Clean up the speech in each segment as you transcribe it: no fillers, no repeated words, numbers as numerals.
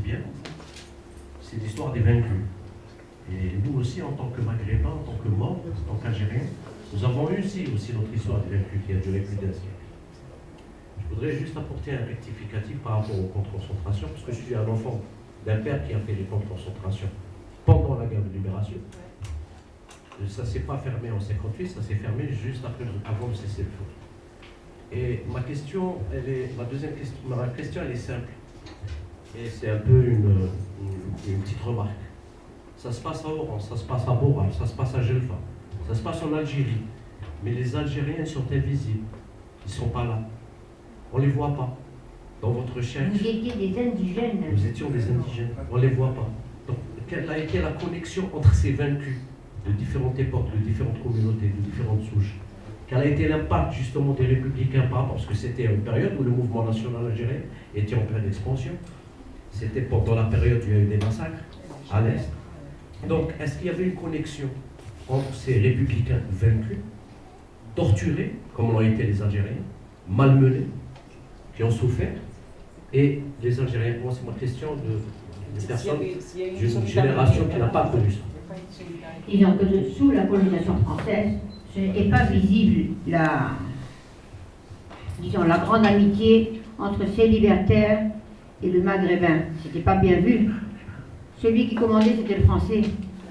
viennent, c'est l'histoire des vaincus. Et nous aussi, en tant que Maghrébins, en tant que morts, en tant qu'Algériens, nous avons eu aussi notre histoire des vaincus qui a duré plus d'un siècle. Je voudrais juste apporter un rectificatif par rapport aux camps de concentration, parce que je suis un enfant d'un père qui a fait les camps de concentration pendant la guerre de libération. Ça ne s'est pas fermé en 58, ça s'est fermé juste avant le cessez-le-feu. Et ma question, ma question, elle est simple. Et c'est un peu une petite remarque. Ça se passe à Oran, ça se passe à Boral, ça se passe à Gelfa, ça se passe en Algérie. Mais les Algériens sont invisibles. Ils ne sont pas là. On ne les voit pas. Dans votre chaîne. Vous étiez des indigènes. Nous étions des indigènes. On ne les voit pas. Donc, quelle a été la connexion entre ces vaincus de différentes époques, de différentes communautés, de différentes souches? Quel a été l'impact justement des républicains par rapport, parce que c'était une période où le mouvement national algérien était en pleine expansion. C'était pendant la période où il y a eu des massacres à l'Est. Donc, est-ce qu'il y avait une connexion entre ces républicains vaincus, torturés, comme l'ont été les Algériens, malmenés, qui ont souffert, et les Algériens? Moi, c'est ma question de personnes d'une génération qui n'a pas connu ça. Disons que sous la colonisation française, ce n'était pas visible la grande amitié entre ces libertaires et le maghrébin. C'était pas bien vu. Celui qui commandait, c'était le français.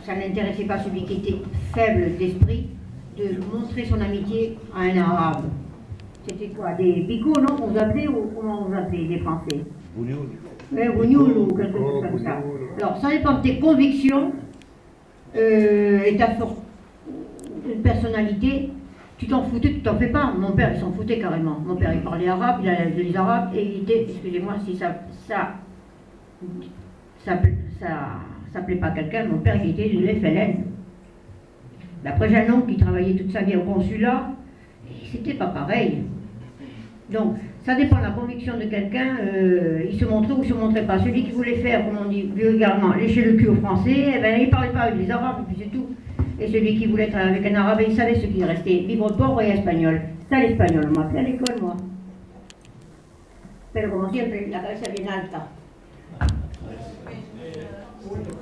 Ça n'intéressait pas celui qui était faible d'esprit de montrer son amitié à un arabe. C'était quoi? Des picots, non? On vous appelait, ou comment on vous appelait, les Français? Oui, Bougnoul ou quelque chose comme ça. Alors, ça dépend de tes convictions et ta personnalité. Tu t'en foutais, tu t'en fais pas. Mon père, il s'en foutait carrément. Mon père, il parlait arabe, il avait les arabes, et il était, excusez-moi si ça plaît pas à quelqu'un, mon père, il était de l'FLN. D'après j'ai un oncle qui travaillait toute sa vie au consulat, c'était pas pareil. Donc, ça dépend de la conviction de quelqu'un, il se montrait ou il se montrait pas. Celui qui voulait faire, comme on dit vulgairement, lécher le cul aux Français, eh ben, il parlait pas avec les Arabes, et puis c'est tout. Et celui qui voulait être avec un Arabe, il savait ce qu'il restait, vivre pauvre et espagnol. Ça, l'espagnol, on m'appelait à l'école, moi. Pero como siempre, la cabeza bien alta.